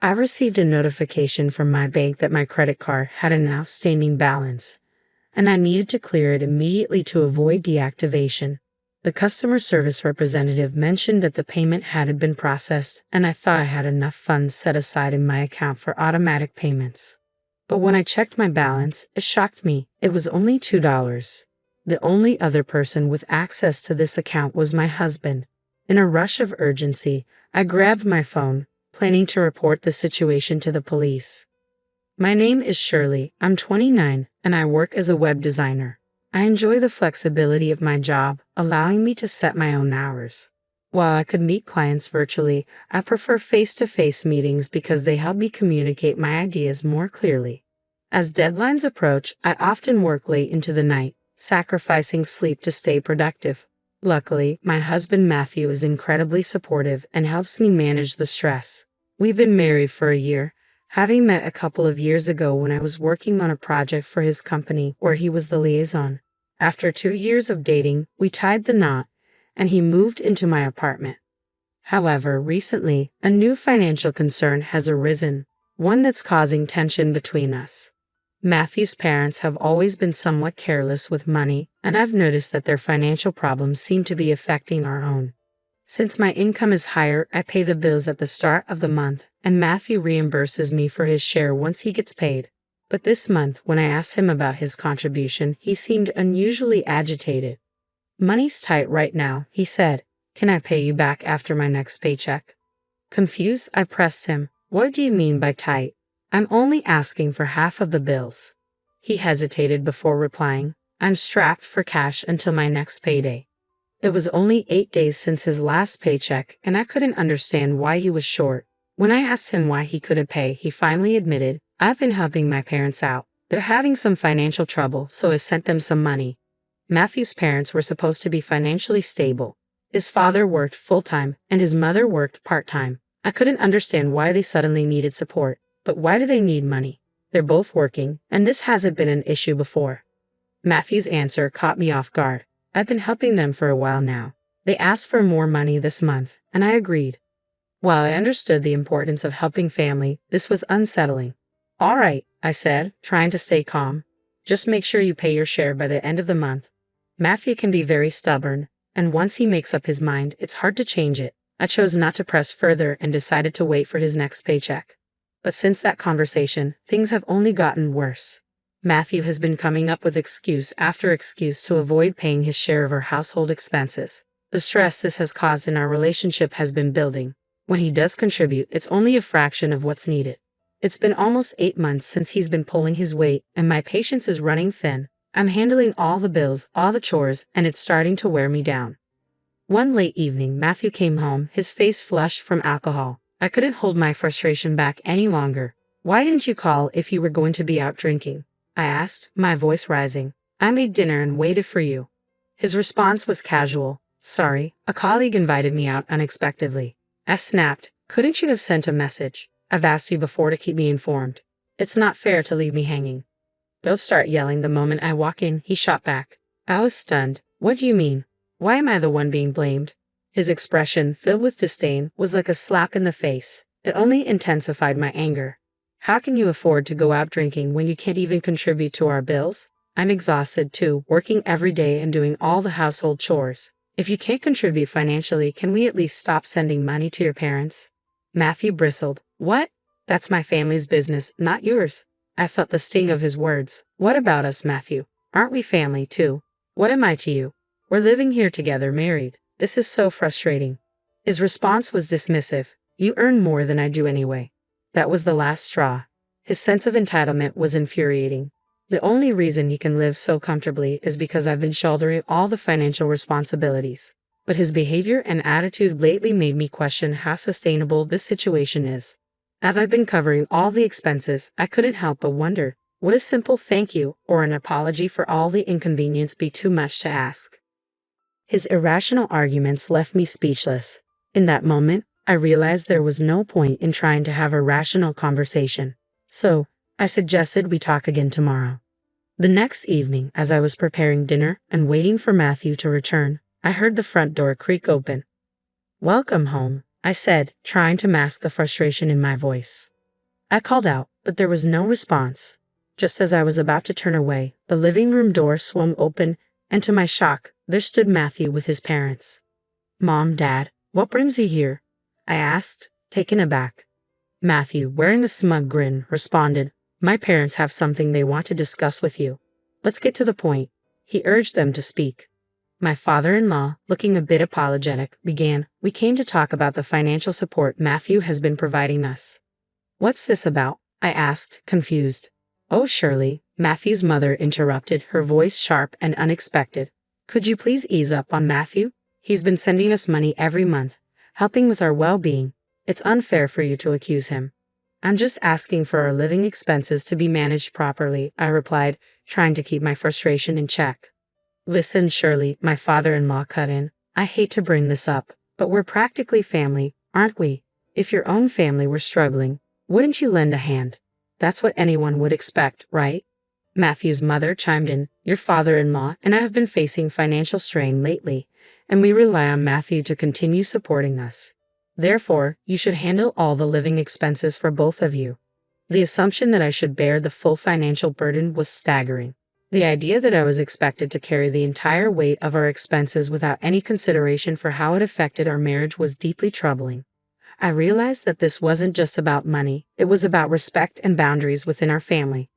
I received a notification from my bank that my credit card had an outstanding balance, and I needed to clear it immediately to avoid deactivation. The customer service representative mentioned that the payment hadn't been processed, and I thought I had enough funds set aside in my account for automatic payments. But when I checked my balance, it shocked me. It was only $2. The only other person with access to this account was my husband. In a rush of urgency, I grabbed my phone, planning to report the situation to the police. My name is Shirley, I'm 29, and I work as a web designer. I enjoy the flexibility of my job, allowing me to set my own hours. While I could meet clients virtually, I prefer face-to-face meetings because they help me communicate my ideas more clearly. As deadlines approach, I often work late into the night, sacrificing sleep to stay productive. Luckily, my husband Matthew is incredibly supportive and helps me manage the stress. We've been married for a year, having met a couple of years ago when I was working on a project for his company where he was the liaison. After 2 years of dating, we tied the knot, and he moved into my apartment. However, recently, a new financial concern has arisen, one that's causing tension between us. Matthew's parents have always been somewhat careless with money, and I've noticed that their financial problems seem to be affecting our own. Since my income is higher, I pay the bills at the start of the month, and Matthew reimburses me for his share once he gets paid. But this month, when I asked him about his contribution, he seemed unusually agitated. "Money's tight right now," he said. "Can I pay you back after my next paycheck?" Confused, I pressed him. "What do you mean by tight? I'm only asking for half of the bills." He hesitated before replying, "I'm strapped for cash until my next payday." It was only 8 days since his last paycheck, and I couldn't understand why he was short. When I asked him why he couldn't pay, he finally admitted, "I've been helping my parents out. They're having some financial trouble, so I sent them some money." Matthew's parents were supposed to be financially stable. His father worked full-time, and his mother worked part-time. I couldn't understand why they suddenly needed support. But why do they need money? They're both working, and this hasn't been an issue before. Matthew's answer caught me off guard. I've been helping them for a while now. They asked for more money this month, and I agreed. While I understood the importance of helping family, this was unsettling. "All right," I said, trying to stay calm. "Just make sure you pay your share by the end of the month." Matthew can be very stubborn, and once he makes up his mind, it's hard to change it. I chose not to press further and decided to wait for his next paycheck. But since that conversation, things have only gotten worse. Matthew has been coming up with excuse after excuse to avoid paying his share of our household expenses. The stress this has caused in our relationship has been building. When he does contribute, it's only a fraction of what's needed. It's been almost 8 months since he's been pulling his weight, and my patience is running thin. I'm handling all the bills, all the chores, and it's starting to wear me down. One late evening, Matthew came home, his face flushed from alcohol. I couldn't hold my frustration back any longer. "Why didn't you call if you were going to be out drinking?" I asked, my voice rising. "I made dinner and waited for you." His response was casual. "Sorry, a colleague invited me out unexpectedly." I snapped. "Couldn't you have sent a message? I've asked you before to keep me informed. It's not fair to leave me hanging." "Don't start yelling the moment I walk in," he shot back. I was stunned. "What do you mean? Why am I the one being blamed?" His expression, filled with disdain, was like a slap in the face. It only intensified my anger. "How can you afford to go out drinking when you can't even contribute to our bills? I'm exhausted too, working every day and doing all the household chores. If you can't contribute financially, can we at least stop sending money to your parents?" Matthew bristled. "What? That's my family's business, not yours." I felt the sting of his words. "What about us, Matthew? Aren't we family too? What am I to you? We're living here together, married. This is so frustrating." His response was dismissive. "You earn more than I do anyway." That was the last straw. His sense of entitlement was infuriating. The only reason he can live so comfortably is because I've been shouldering all the financial responsibilities. But his behavior and attitude lately made me question how sustainable this situation is. As I've been covering all the expenses, I couldn't help but wonder, would a simple thank you or an apology for all the inconvenience be too much to ask? His irrational arguments left me speechless. In that moment, I realized there was no point in trying to have a rational conversation. So, I suggested we talk again tomorrow. The next evening, as I was preparing dinner and waiting for Matthew to return, I heard the front door creak open. "Welcome home," I said, trying to mask the frustration in my voice. I called out, but there was no response. Just as I was about to turn away, the living room door swung open, and to my shock, there stood Matthew with his parents. "Mom, Dad, what brings you here?" I asked, taken aback. Matthew, wearing a smug grin, responded, "My parents have something they want to discuss with you. Let's get to the point." He urged them to speak. My father-in-law, looking a bit apologetic, began, "We came to talk about the financial support Matthew has been providing us." "What's this about?" I asked, confused. "Oh, Shirley," Matthew's mother interrupted, her voice sharp and unexpected. "Could you please ease up on Matthew? He's been sending us money every month, helping with our well-being. It's unfair for you to accuse him." "I'm just asking for our living expenses to be managed properly," I replied, trying to keep my frustration in check. "Listen, Shirley," my father-in-law cut in. "I hate to bring this up, but we're practically family, aren't we? If your own family were struggling, wouldn't you lend a hand? That's what anyone would expect, right?" Matthew's mother chimed in, "Your father-in-law and I have been facing financial strain lately, and we rely on Matthew to continue supporting us. Therefore, you should handle all the living expenses for both of you." The assumption that I should bear the full financial burden was staggering. The idea that I was expected to carry the entire weight of our expenses without any consideration for how it affected our marriage was deeply troubling. I realized that this wasn't just about money, it was about respect and boundaries within our family.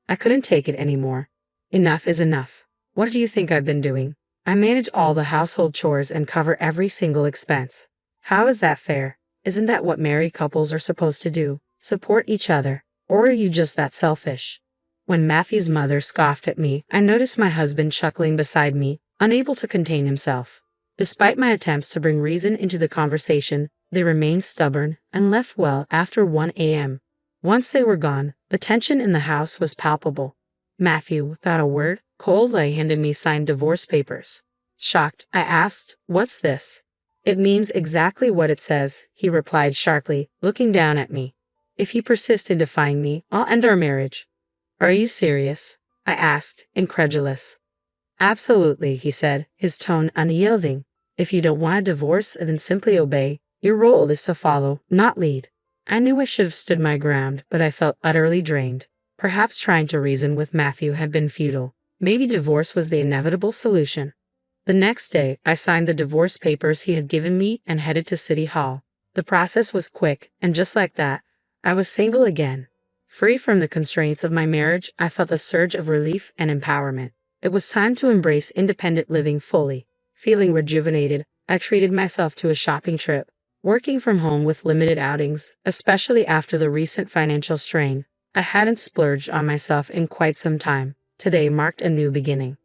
I couldn't take it anymore. Enough is enough. What do you think I've been doing? I manage all the household chores and cover every single expense. How is that fair? Isn't that what married couples are supposed to do? Support each other? Or are you just that selfish? When Matthew's mother scoffed at me, I noticed my husband chuckling beside me, unable to contain himself. Despite my attempts to bring reason into the conversation, they remained stubborn and left well after 1 a.m. Once they were gone, the tension in the house was palpable. Matthew, without a word, coldly handed me signed divorce papers. Shocked, I asked, "What's this?" "It means exactly what it says," he replied sharply, looking down at me. "If you persist in defying me, I'll end our marriage." "Are you serious?" I asked, incredulous. "Absolutely," he said, his tone unyielding. "If you don't want a divorce, then simply obey. Your role is to follow, not lead." I knew I should have stood my ground, but I felt utterly drained. Perhaps trying to reason with Matthew had been futile. Maybe divorce was the inevitable solution. The next day, I signed the divorce papers he had given me and headed to City Hall. The process was quick, and just like that, I was single again. Free from the constraints of my marriage, I felt a surge of relief and empowerment. It was time to embrace independent living fully. Feeling rejuvenated, I treated myself to a shopping trip. Working from home with limited outings, especially after the recent financial strain, I hadn't splurged on myself in quite some time. Today marked a new beginning.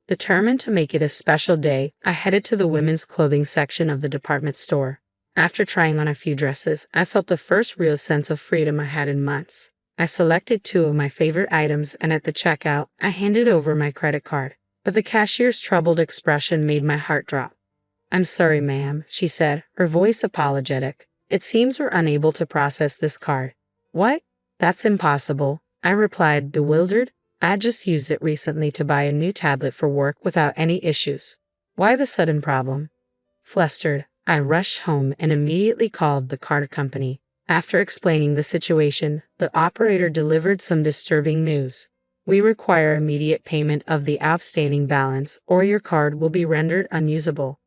Determined to make it a special day, I headed to the women's clothing section of the department store. After trying on a few dresses, I felt the first real sense of freedom I had in months. I selected 2 of my favorite items, and at the checkout, I handed over my credit card. But the cashier's troubled expression made my heart drop. "I'm sorry, ma'am," she said, her voice apologetic. "It seems we're unable to process this card." "What? That's impossible," I replied, bewildered. "I just used it recently to buy a new tablet for work without any issues." "Why the sudden problem?" Flustered, I rushed home and immediately called the card company. After explaining the situation, the operator delivered some disturbing news. "We require immediate payment of the outstanding balance, or your card will be rendered unusable."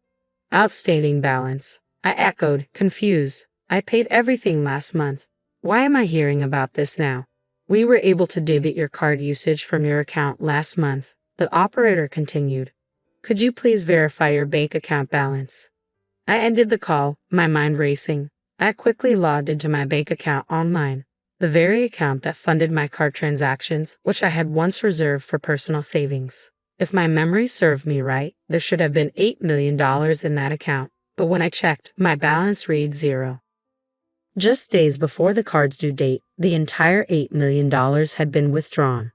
"Outstanding balance," I echoed, confused. "I paid everything last month. Why am I hearing about this now?" "We were able to debit your card usage from your account last month," the operator continued. "Could you please verify your bank account balance?" I ended the call, my mind racing. I quickly logged into my bank account online, the very account that funded my card transactions, which I had once reserved for personal savings. If my memory served me right, there should have been $8 million in that account, but when I checked, my balance read 0. Just days before the card's due date, the entire $8 million had been withdrawn.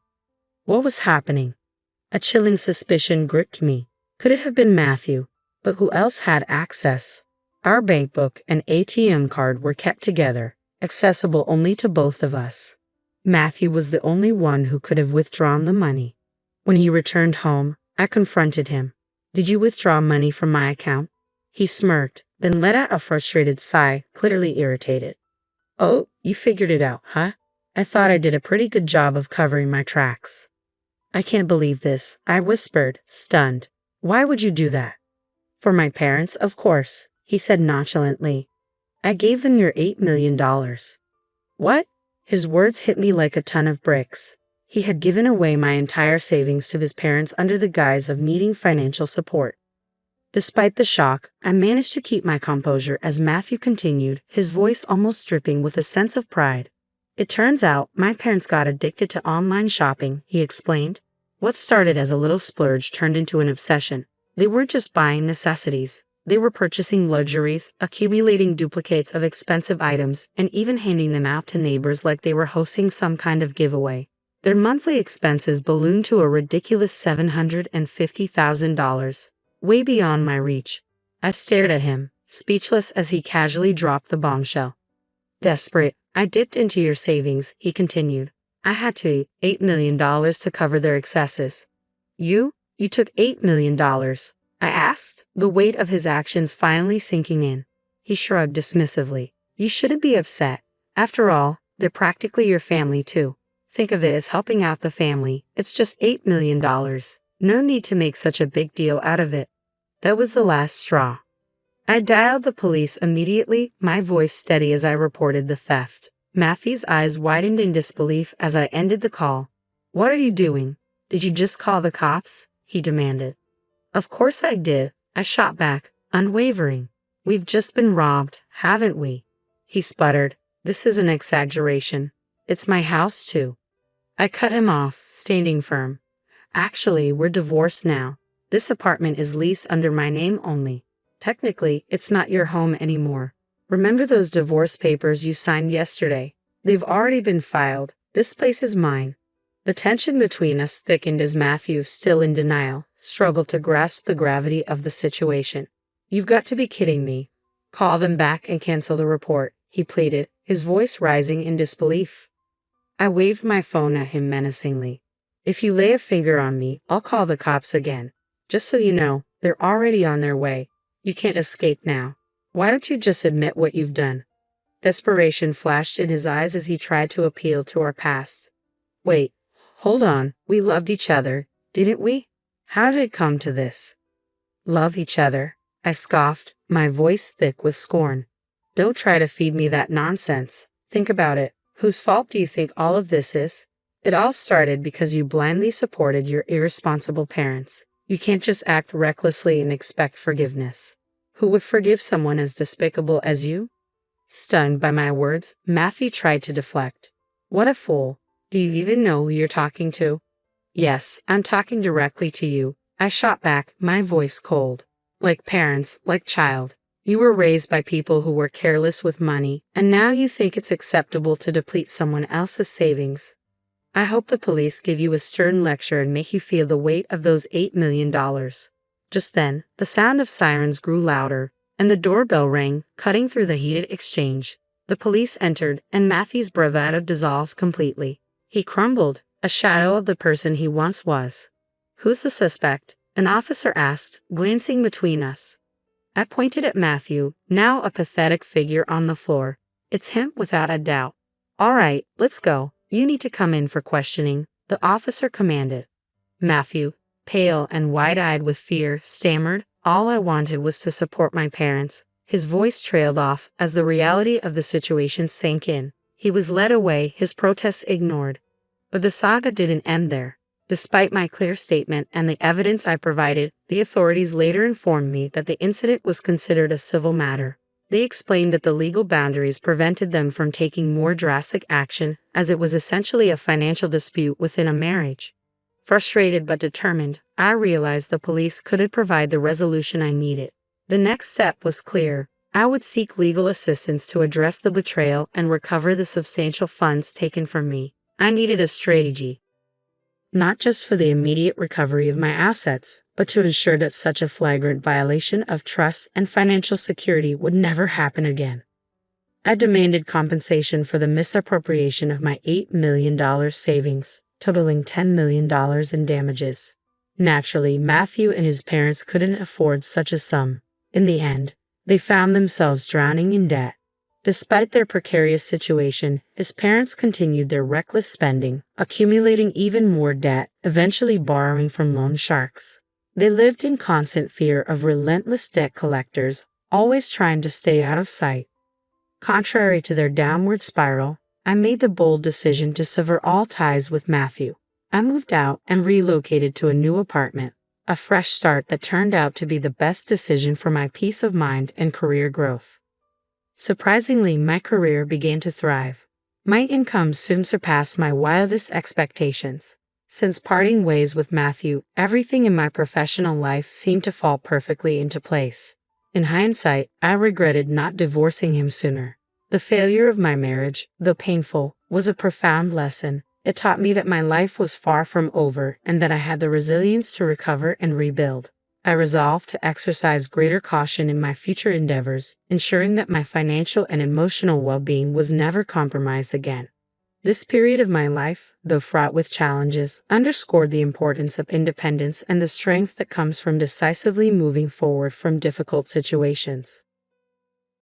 What was happening? A chilling suspicion gripped me. Could it have been Matthew? But who else had access? Our bank book and ATM card were kept together, accessible only to both of us. Matthew was the only one who could have withdrawn the money. When he returned home, I confronted him. "Did you withdraw money from my account?" He smirked, then let out a frustrated sigh, clearly irritated. Oh, you figured it out, huh? I thought I did a pretty good job of covering my tracks. I can't believe this, I whispered, stunned. Why would you do that? For my parents, of course, he said nonchalantly. I gave them your $8 million. What? His words hit me like a ton of bricks. He had given away my entire savings to his parents under the guise of needing financial support. Despite the shock, I managed to keep my composure as Matthew continued, his voice almost dripping with a sense of pride. It turns out my parents got addicted to online shopping, he explained. What started as a little splurge turned into an obsession. They weren't just buying necessities. They were purchasing luxuries, accumulating duplicates of expensive items, and even handing them out to neighbors like they were hosting some kind of giveaway. Their monthly expenses ballooned to a ridiculous $750,000. Way beyond my reach. I stared at him, speechless as he casually dropped the bombshell. Desperate, I dipped into your savings, he continued. I had to $8 million to cover their excesses. You took $8 million. I asked, the weight of his actions finally sinking in. He shrugged dismissively. You shouldn't be upset. After all, they're practically your family too. Think of it as helping out the family. It's just $8 million. No need to make such a big deal out of it. That was the last straw. I dialed the police immediately, my voice steady as I reported the theft. Matthew's eyes widened in disbelief as I ended the call. What are you doing? Did you just call the cops? He demanded. Of course I did, I shot back, unwavering. We've just been robbed, haven't we? He sputtered. This is an exaggeration. It's my house too. I cut him off, standing firm. Actually, we're divorced now. This apartment is leased under my name only. Technically, it's not your home anymore. Remember those divorce papers you signed yesterday? They've already been filed. This place is mine. The tension between us thickened as Matthew, still in denial, struggled to grasp the gravity of the situation. You've got to be kidding me. Call them back and cancel the report, he pleaded, his voice rising in disbelief. I waved my phone at him menacingly. If you lay a finger on me, I'll call the cops again. Just so you know, they're already on their way. You can't escape now. Why don't you just admit what you've done? Desperation flashed in his eyes as he tried to appeal to our past. Wait, hold on. We loved each other, didn't we? How did it come to this? Love each other, I scoffed, my voice thick with scorn. Don't try to feed me that nonsense. Think about it. Whose fault do you think all of this is? It all started because you blindly supported your irresponsible parents. You can't just act recklessly and expect forgiveness. Who would forgive someone as despicable as you? Stunned by my words, Matthew tried to deflect. What a fool. Do you even know who you're talking to? Yes, I'm talking directly to you. I shot back, my voice cold. Like parents, like child. You were raised by people who were careless with money, and now you think it's acceptable to deplete someone else's savings. I hope the police give you a stern lecture and make you feel the weight of those $8 million. Just then, the sound of sirens grew louder, and the doorbell rang, cutting through the heated exchange. The police entered, and Matthew's bravado dissolved completely. He crumbled, a shadow of the person he once was. Who's the suspect? An officer asked, glancing between us. I pointed at Matthew, now a pathetic figure on the floor. It's him without a doubt. All right, let's go. You need to come in for questioning, the officer commanded. Matthew, pale and wide-eyed with fear, stammered, all I wanted was to support my parents. His voice trailed off as the reality of the situation sank in. He was led away, his protests ignored. But the saga didn't end there. Despite my clear statement and the evidence I provided, the authorities later informed me that the incident was considered a civil matter. They explained that the legal boundaries prevented them from taking more drastic action, as it was essentially a financial dispute within a marriage. Frustrated but determined, I realized the police couldn't provide the resolution I needed. The next step was clear. I would seek legal assistance to address the betrayal and recover the substantial funds taken from me. I needed a strategy. Not just for the immediate recovery of my assets, but to ensure that such a flagrant violation of trust and financial security would never happen again. I demanded compensation for the misappropriation of my $8 million savings, totaling $10 million in damages. Naturally, Matthew and his parents couldn't afford such a sum. In the end, They found themselves drowning in debt. Despite their precarious situation, his parents continued their reckless spending, accumulating even more debt, eventually borrowing from loan sharks. They lived in constant fear of relentless debt collectors, always trying to stay out of sight. Contrary to their downward spiral, I made the bold decision to sever all ties with Matthew. I moved out and relocated to a new apartment, a fresh start that turned out to be the best decision for my peace of mind and career growth. Surprisingly, my career began to thrive. My income soon surpassed my wildest expectations. Since parting ways with Matthew, everything in my professional life seemed to fall perfectly into place. In hindsight, I regretted not divorcing him sooner. The failure of my marriage, though painful, was a profound lesson. It taught me that my life was far from over and that I had the resilience to recover and rebuild. I resolved to exercise greater caution in my future endeavors, ensuring that my financial and emotional well-being was never compromised again. This period of my life, though fraught with challenges, underscored the importance of independence and the strength that comes from decisively moving forward from difficult situations.